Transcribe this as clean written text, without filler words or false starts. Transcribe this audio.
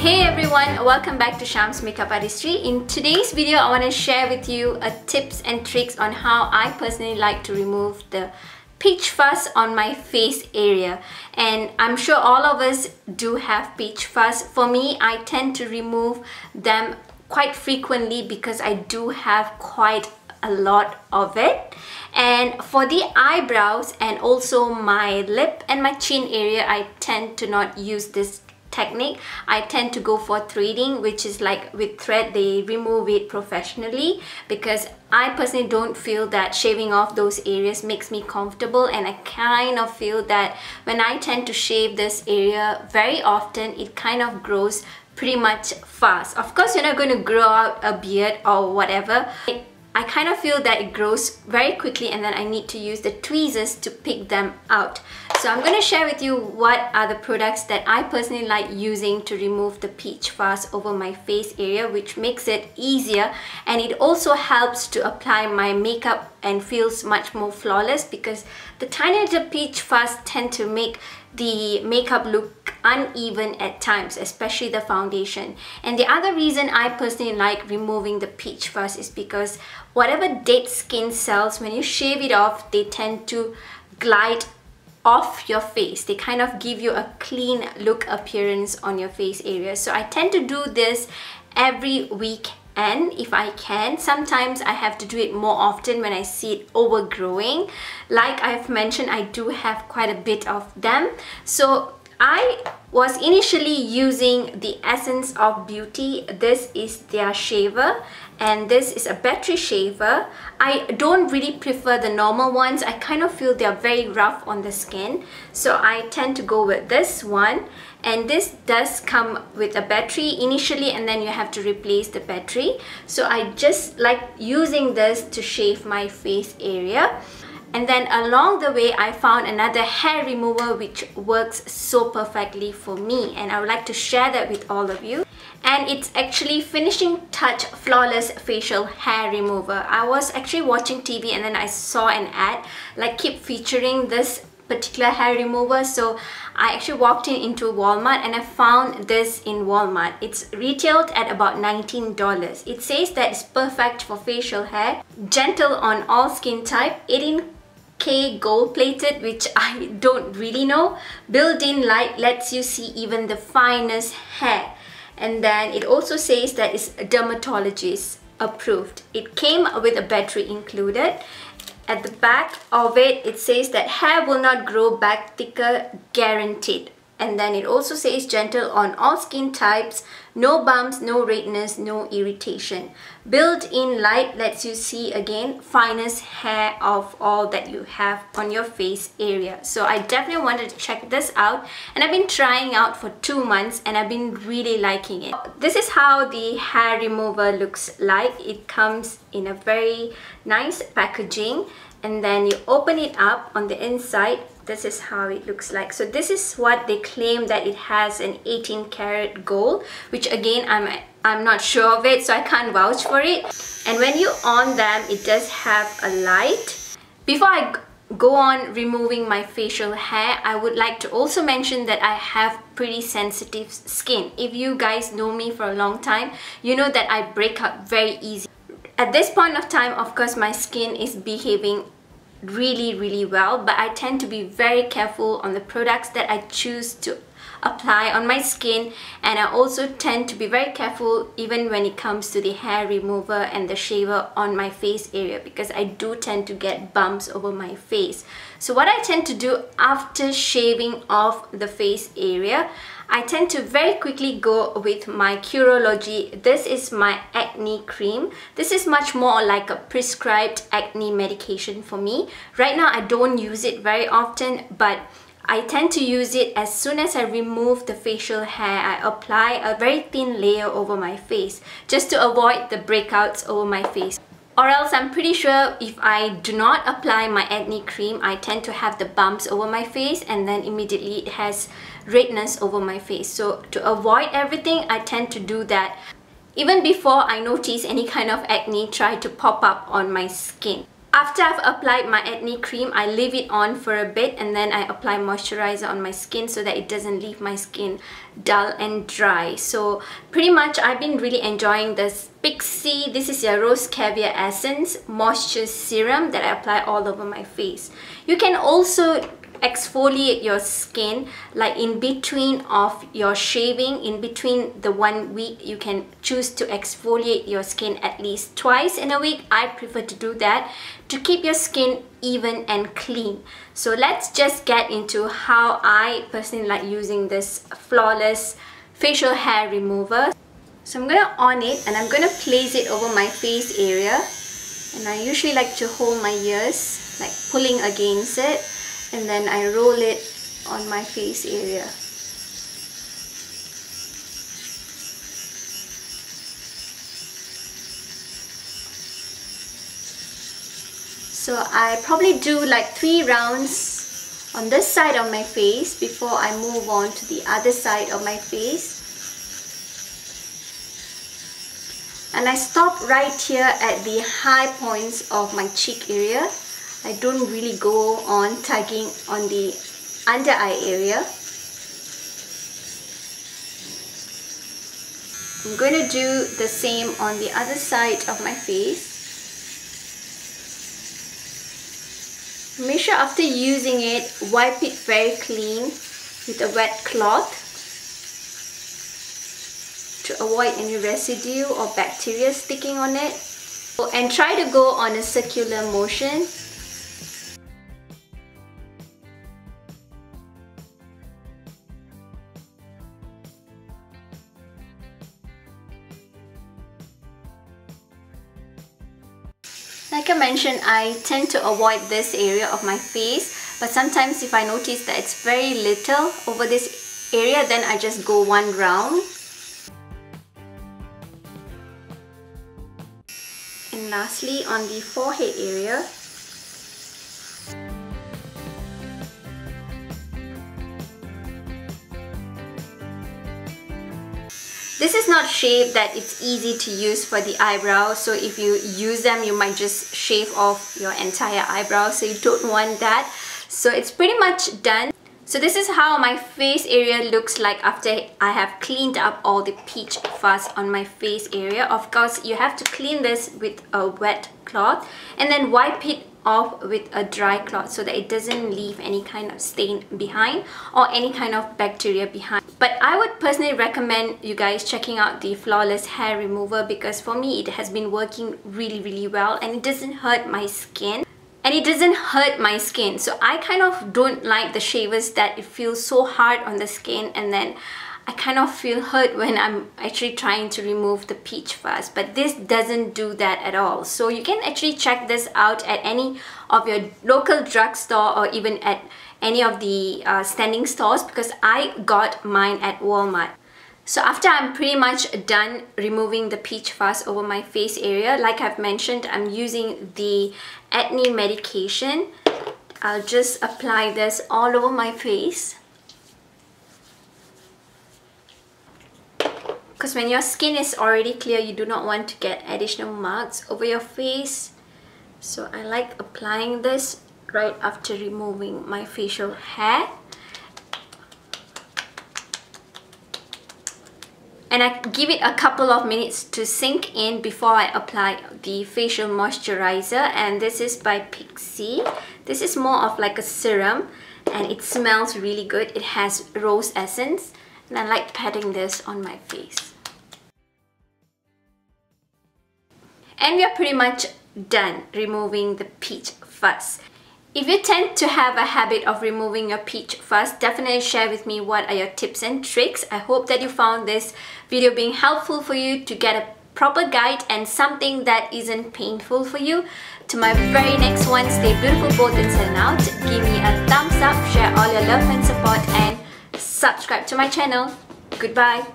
Hey everyone, welcome back to Sham's Makeup Artistry. In today's video, I want to share with you tips and tricks on how I personally like to remove the peach fuzz on my face area. And I'm sure all of us do have peach fuzz. For me, I tend to remove them quite frequently because I do have quite a lot of it. And for the eyebrows and also my lip and my chin area, I tend to not use this technique. I tend to go for threading, which is like with thread they remove it professionally, because I personally don't feel that shaving off those areas makes me comfortable, and I kind of feel that when I tend to shave this area very often, it kind of grows pretty much fast. Of course, you're not going to grow out a beard or whatever. I kind of feel that it grows very quickly, and then I need to use the tweezers to pick them out. So I'm going to share with you what are the products that I personally like using to remove the peach fuzz over my face area, which makes it easier, and it also helps to apply my makeup and feels much more flawless, because the tiny little peach fuzz tend to make the makeup look uneven at times, especially the foundation. And the other reason I personally like removing the peach fuzz is because whatever dead skin cells, when you shave it off, they tend to glide off your face. They kind of give you a clean look appearance on your face area. So I tend to do this every weekend if I can. Sometimes I have to do it more often when I see it overgrowing. Like I've mentioned, I do have quite a bit of them. So I was initially using the Essence of Beauty. This is their shaver, and this is a battery shaver. I don't really prefer the normal ones. I kind of feel they're very rough on the skin, so I tend to go with this one. And this does come with a battery initially, and then you have to replace the battery. So I just like using this to shave my face area. And then along the way, I found another hair remover which works so perfectly for me, and I would like to share that with all of you. And it's actually Finishing Touch Flawless Facial Hair Remover. I was actually watching TV, and then I saw an ad like keep featuring this particular hair remover. So I actually walked into Walmart and I found this in Walmart. It's retailed at about $19. It says that it's perfect for facial hair, gentle on all skin type, 18K gold plated, which I don't really know. Built-in light lets you see even the finest hair. And then it also says that it's dermatologist approved. It came with a battery included. At the back of it, it says that hair will not grow back thicker, guaranteed. And then it also says gentle on all skin types, no bumps, no redness, no irritation. Built-in light lets you see again finest hair of all that you have on your face area. So I definitely wanted to check this out, and I've been trying out for 2 months and I've been really liking it. This is how the hair remover looks like. It comes in a very nice packaging, and then you open it up on the inside. This is how it looks like. So this is what they claim, that it has an 18 karat gold, which again I'm not sure of it, so I can't vouch for it. And when you on them, it does have a light. Before I go on removing my facial hair, I would like to also mention that I have pretty sensitive skin. If you guys know me for a long time, you know that I break out very easy. At this point of time, of course, my skin is behaving really well, but I tend to be very careful on the products that I choose to apply on my skin, and I also tend to be very careful even when it comes to the hair remover and the shaver on my face area, because I do tend to get bumps over my face. So what I tend to do after shaving off the face area, I tend to very quickly go with my Curology. This is my Acne Cream. This is much more like a prescribed acne medication for me. Right now I don't use it very often, but I tend to use it as soon as I remove the facial hair. I apply a very thin layer over my face just to avoid the breakouts over my face. Or else I'm pretty sure if I do not apply my acne cream, I tend to have the bumps over my face, and then immediately it has redness over my face. So to avoid everything, I tend to do that even before I notice any kind of acne try to pop up on my skin. After I've applied my acne cream, I leave it on for a bit and then I apply moisturizer on my skin so that it doesn't leave my skin dull and dry. So pretty much I've been really enjoying this Pixi. This is a Rose Caviar Essence Moisture Serum that I apply all over my face. You can also exfoliate your skin, like in between of your shaving, in between the 1 week, you can choose to exfoliate your skin at least twice in a week. I prefer to do that to keep your skin even and clean. So let's just get into how I personally like using this Flawless facial hair remover. So I'm gonna on it and I'm gonna place it over my face area, and I usually like to hold my ears, like pulling against it, and then I roll it on my face area. So I probably do like 3 rounds on this side of my face before I move on to the other side of my face. And I stop right here at the high points of my cheek area. I don't really go on tugging on the under eye area. I'm going to do the same on the other side of my face. Make sure after using it, wipe it very clean with a wet cloth to avoid any residue or bacteria sticking on it. And try to go on a circular motion. Like I mentioned, I tend to avoid this area of my face, but sometimes if I notice that it's very little over this area, then I just go 1 round. And lastly, on the forehead area. This is not shape that it's easy to use for the eyebrows, so if you use them, you might just shave off your entire eyebrow, so you don't want that. So it's pretty much done. So this is how my face area looks like after I have cleaned up all the peach fuzz on my face area. Of course, you have to clean this with a wet cloth and then wipe it off with a dry cloth so that it doesn't leave any kind of stain behind or any kind of bacteria behind. But I would personally recommend you guys checking out the Flawless hair remover, because for me it has been working really well and it doesn't hurt my skin. So I kind of don't like the shavers that it feels so hard on the skin and then I kind of feel hurt when I'm actually trying to remove the peach fuzz, but this doesn't do that at all. So you can actually check this out at any of your local drugstore or even at any of the standing stores, because I got mine at Walmart. So after I'm pretty much done removing the peach fuzz over my face area, like I've mentioned, I'm using the Acne Medication. I'll just apply this all over my face. Because when your skin is already clear, you do not want to get additional marks over your face. So I like applying this right after removing my facial hair. And I give it a couple of minutes to sink in before I apply the facial moisturizer. And this is by Pixi. This is more of like a serum and it smells really good. It has rose essence and I like patting this on my face. And we are pretty much done removing the peach fuzz. If you tend to have a habit of removing your peach fuzz, definitely share with me what are your tips and tricks. I hope that you found this video being helpful for you to get a proper guide and something that isn't painful for you. To my very next one, stay beautiful both inside and out. Give me a thumbs up, share all your love and support, and subscribe to my channel. Goodbye.